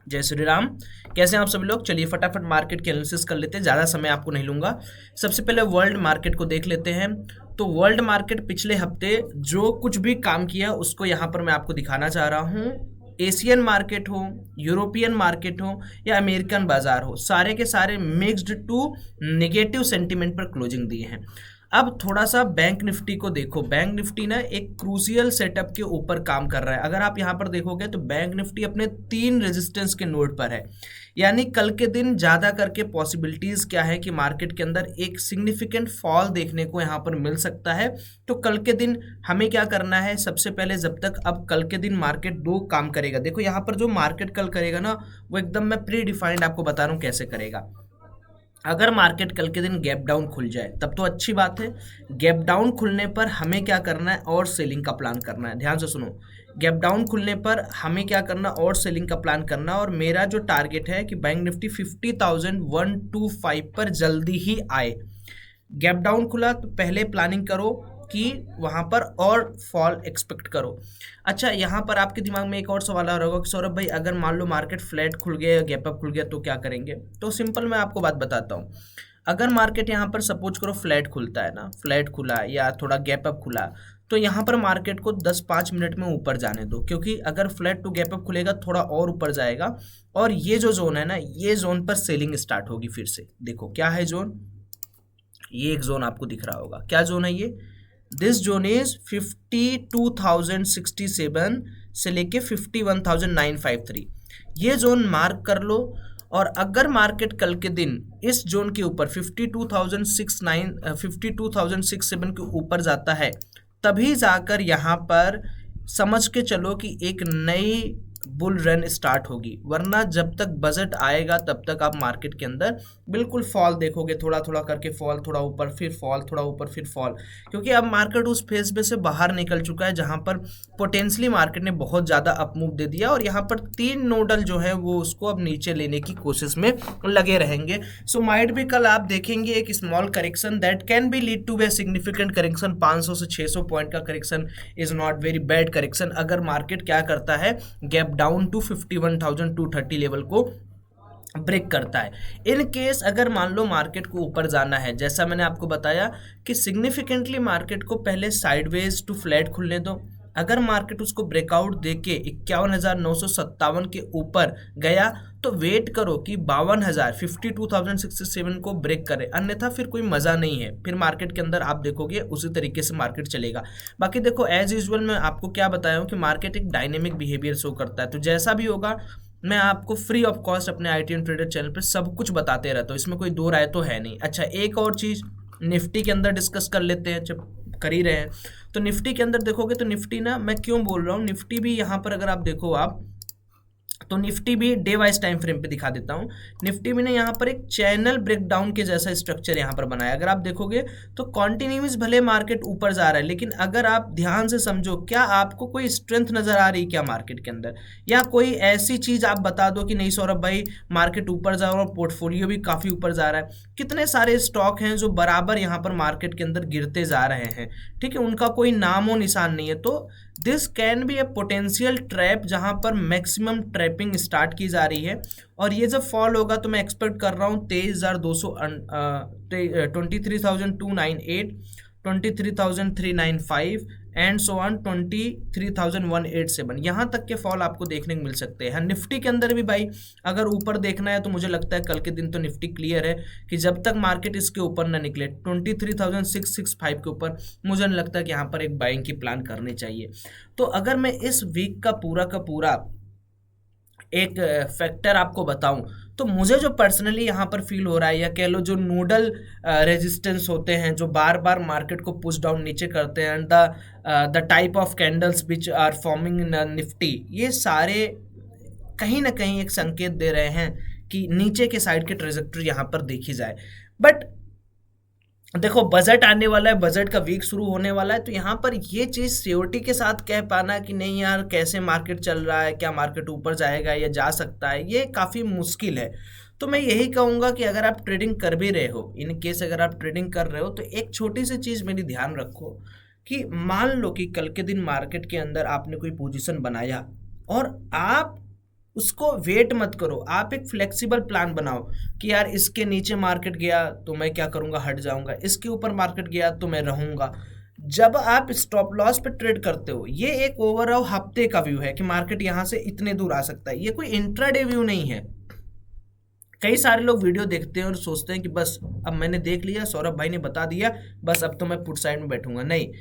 जय श्री राम। कैसे हैं आप सभी लोग? चलिए फटाफट मार्केट की एनालिसिस कर लेते हैं, ज़्यादा समय आपको नहीं लूंगा। सबसे पहले वर्ल्ड मार्केट को देख लेते हैं। तो वर्ल्ड मार्केट पिछले हफ्ते जो कुछ भी काम किया उसको यहाँ पर मैं आपको दिखाना चाह रहा हूँ। एशियन मार्केट हो, यूरोपियन मार्केट हो या अमेरिकन बाजार हो, सारे के सारे मिक्स्ड टू नेगेटिव सेंटीमेंट पर क्लोजिंग दिए हैं। अब थोड़ा सा बैंक निफ्टी को देखो। बैंक निफ्टी ना एक क्रूशियल सेटअप के ऊपर काम कर रहा है। अगर आप यहाँ पर देखोगे तो बैंक निफ्टी अपने 3 रेजिस्टेंस के नोड पर है, यानी कल के दिन ज़्यादा करके पॉसिबिलिटीज़ क्या है कि मार्केट के अंदर एक सिग्निफिकेंट फॉल देखने को यहाँ पर मिल सकता है। तो कल के दिन हमें क्या करना है? सबसे पहले जब तक अब कल के दिन मार्केट 2 काम करेगा। देखो यहाँ पर जो मार्केट कल करेगा ना, वो एकदम मैं प्री डिफाइंड आपको बता रहा हूँ कैसे करेगा। अगर मार्केट कल के दिन गैप डाउन खुल जाए तब तो अच्छी बात है। गैप डाउन खुलने पर हमें क्या करना है? और सेलिंग का प्लान करना है। ध्यान से सुनो, गैप डाउन खुलने पर हमें क्या करना? और सेलिंग का प्लान करना। और मेरा जो टारगेट है कि बैंक निफ्टी 50,125 पर जल्दी ही आए। गैप डाउन खुला तो पहले प्लानिंग करो कि वहाँ पर और फॉल एक्सपेक्ट करो। अच्छा, यहाँ पर आपके दिमाग में एक और सवाल आ रहा होगा कि सौरभ भाई अगर मान लो मार्केट फ्लैट खुल गया या गैप अप खुल गया तो क्या करेंगे? तो सिंपल मैं आपको बात बताता हूँ। अगर मार्केट यहाँ पर सपोज करो फ्लैट खुलता है ना, फ्लैट खुला या थोड़ा गैप अप खुला, तो यहाँ पर मार्केट को 10-5 मिनट में ऊपर जाने दो, क्योंकि अगर फ्लैट टू गैप अप खुलेगा थोड़ा और ऊपर जाएगा और ये जो जोन है ना, ये जोन पर सेलिंग स्टार्ट होगी फिर से। देखो क्या है जोन, ये एक जोन आपको दिख रहा होगा। क्या जोन है ये? दिस जोन इज 52,067 से लेके 51,953। ये जोन मार्क कर लो। और अगर मार्केट कल के दिन इस जोन के ऊपर 52,607 के ऊपर जाता है, तभी जाकर यहाँ पर समझ के चलो कि एक नई बुल रन स्टार्ट होगी। वरना जब तक बजट आएगा तब तक आप मार्केट के अंदर बिल्कुल फॉल देखोगे, थोड़ा थोड़ा करके फॉल, थोड़ा ऊपर फिर फॉल, थोड़ा ऊपर फिर फॉल। क्योंकि अब मार्केट उस फेज में से बाहर निकल चुका है जहां पर पोटेंशियली मार्केट ने बहुत ज़्यादा अपमूव दे दिया और यहाँ पर 3 नोडल जो है वो उसको अब नीचे लेने की कोशिश में लगे रहेंगे। सो माइट भी कल आप देखेंगे एक small correction that can be lead to a significant correction. 500 से 600 पॉइंट का correction is not very bad correction अगर मार्केट क्या करता है, गैप डाउन टू 51,230 लेवल को ब्रेक करता है। इन केस अगर मान लो मार्केट को ऊपर जाना है, जैसा मैंने आपको बताया कि सिग्निफिकेंटली मार्केट को पहले साइडवेज टू फ्लैट खुलने दो। अगर मार्केट उसको ब्रेकआउट देके 51,957 के ऊपर गया तो वेट करो कि 52,067 को ब्रेक करे, अन्यथा फिर कोई मज़ा नहीं है। फिर मार्केट के अंदर आप देखोगे उसी तरीके से मार्केट चलेगा। बाकी देखो एज यूजुअल मैं आपको क्या बताया हूँ कि मार्केट एक डायनेमिक बिहेवियर शो करता है, तो जैसा भी होगा मैं आपको फ्री ऑफ कॉस्ट अपने IT एंड ट्रेडर चैनल पर सब कुछ बताते रहता हूँ, इसमें कोई दो राय तो है नहीं। अच्छा, एक और चीज़ निफ्टी के अंदर डिस्कस कर लेते हैं जब कर ही रहे हैं। तो निफ्टी के अंदर देखोगे तो निफ्टी ना, मैं क्यों बोल रहा हूँ, निफ्टी भी यहाँ पर अगर आप देखो आप तो निफ्टी भी डे वाइज टाइम फ्रेम पे दिखा देता हूँ। निफ्टी में ने यहाँ पर एक चैनल ब्रेकडाउन के जैसा स्ट्रक्चर यहाँ पर बनाया। अगर आप देखोगे तो कॉन्टिन्यूस भले मार्केट ऊपर जा रहा है, लेकिन अगर आप ध्यान से समझो, क्या आपको कोई स्ट्रेंथ नजर आ रही है क्या मार्केट के अंदर? या कोई ऐसी चीज आप बता दो कि नहीं सौरभ भाई मार्केट ऊपर जा रहा है और पोर्टफोलियो भी काफी ऊपर जा रहा है। कितने सारे स्टॉक हैं जो बराबर यहाँ पर मार्केट के अंदर गिरते जा रहे हैं, ठीक है, उनका कोई नामो निशान नहीं है। तो this can be A potential trap जहां पर मैक्सिमम ट्रैपिंग स्टार्ट की जा रही है। और ये जब फॉल होगा तो मैं एक्सपेक्ट कर रहा हूँ 23,200, 23,298, 23,395 एंड सो ऑन 23,187, यहाँ तक के फॉल आपको देखने को मिल सकते हैं। निफ्टी के अंदर भी भाई अगर ऊपर देखना है तो मुझे लगता है कल के दिन तो निफ्टी क्लियर है कि जब तक मार्केट इसके ऊपर ना निकले 23,665 के ऊपर, मुझे नहीं लगता कि यहाँ पर एक बाइंग की प्लान करनी चाहिए। तो अगर मैं इस वीक का पूरा एक फैक्टर आपको बताऊं तो मुझे जो पर्सनली यहाँ पर फील हो रहा है, या कह लो जो नोडल रेजिस्टेंस होते हैं जो बार बार मार्केट को पुश डाउन नीचे करते हैं, and the type of candles which are forming in Nifty, ये सारे कहीं ना कहीं एक संकेत दे रहे हैं कि नीचे के साइड की ट्रेजेक्टरी यहाँ पर देखी जाए। बट देखो बजट आने वाला है, बजट का वीक शुरू होने वाला है, तो यहाँ पर ये चीज़ श्योरिटी के साथ कह पाना कि नहीं यार कैसे मार्केट चल रहा है, क्या मार्केट ऊपर जाएगा या जा सकता है, ये काफ़ी मुश्किल है। तो मैं यही कहूँगा कि अगर आप ट्रेडिंग कर भी रहे हो, इन केस अगर आप ट्रेडिंग कर रहे हो तो एक छोटी सी चीज़ मेरी ध्यान रखो कि मान लो कि कल के दिन मार्केट के अंदर आपने कोई पोजीशन बनाया और आप उसको वेट मत करो, आप एक फ्लेक्सिबल प्लान बनाओ कि यार इसके नीचे मार्केट गया तो मैं क्या करूंगा, हट जाऊंगा, इसके ऊपर मार्केट गया तो मैं रहूंगा। जब आप स्टॉप लॉस पे ट्रेड करते हो, ये एक ओवरऑल हफ्ते का व्यू है कि मार्केट यहाँ से इतने दूर आ सकता है, ये कोई इंट्राडे व्यू नहीं है। कई सारे लोग वीडियो देखते हैं और सोचते हैं कि बस अब मैंने देख लिया, सौरभ भाई ने बता दिया, बस अब तो मैं पुट साइड में बैठूंगा। नहीं,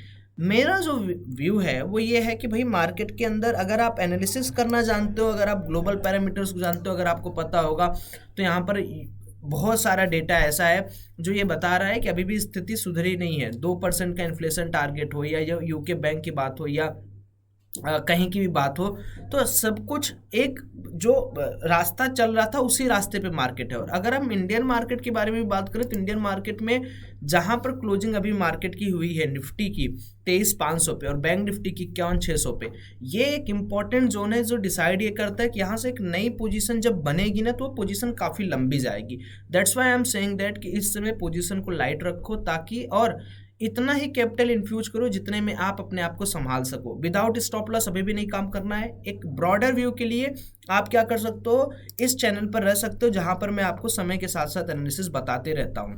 मेरा जो व्यू है वो ये है कि भाई मार्केट के अंदर अगर आप एनालिसिस करना जानते हो, अगर आप ग्लोबल पैरामीटर्स को जानते हो, अगर आपको पता होगा, तो यहाँ पर बहुत सारा डेटा ऐसा है जो ये बता रहा है कि अभी भी स्थिति सुधरी नहीं है। 2% का इन्फ्लेशन टारगेट हो या यूके बैंक की बात हो या कहीं की भी बात हो, तो सब कुछ एक जो रास्ता चल रहा था उसी रास्ते पे मार्केट है। और अगर हम इंडियन मार्केट के बारे में भी बात करें तो इंडियन मार्केट में जहां पर क्लोजिंग अभी मार्केट की हुई है निफ्टी की 23,500 पे और बैंक निफ्टी की 51,600 पे, ये एक इंपॉर्टेंट जोन है जो डिसाइड ये करता है कि यहाँ से एक नई पोजीशन जब बनेगी ना तो वो पोजीशन काफ़ी लंबी जाएगी। That's why I am saying that कि इस समय पोजीशन को लाइट रखो, ताकि और इतना ही कैपिटल इन्फ्यूज करो जितने में आप अपने आप को संभाल सको। विदाउट स्टॉप लॉस अभी भी नहीं काम करना है। एक ब्रॉडर व्यू के लिए आप क्या कर सकते हो, इस चैनल पर रह सकते हो जहां पर मैं आपको समय के साथ साथ एनालिसिस बताते रहता हूं।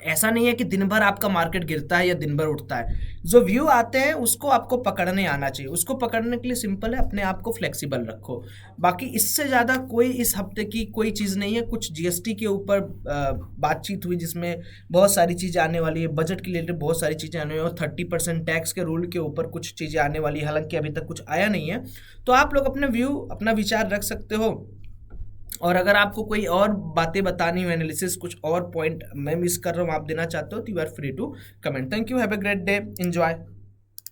ऐसा नहीं है कि दिन भर आपका मार्केट गिरता है या दिन भर उठता है। जो व्यू आते हैं उसको आपको पकड़ने आना चाहिए। उसको पकड़ने के लिए सिंपल है, अपने आप को फ्लेक्सिबल रखो। बाकी इससे ज़्यादा कोई इस हफ्ते की कोई चीज़ नहीं है। कुछ जीएसटी के ऊपर बातचीत हुई जिसमें बहुत सारी चीज़ें आने वाली है, बजट के रिलेटेड बहुत सारी चीज़ें आने वाली है, और 30% टैक्स के रूल के ऊपर कुछ चीज़ें आने वाली है, हालांकि अभी तक कुछ आया नहीं है। तो आप लोग अपने व्यू, अपना विचार रख सकते हो। और अगर आपको कोई और बातें बतानी हो, एनालिसिस कुछ और पॉइंट मैं मिस कर रहा हूँ आप देना चाहते हो, तो you are free to comment. Thank you, have a great day, enjoy.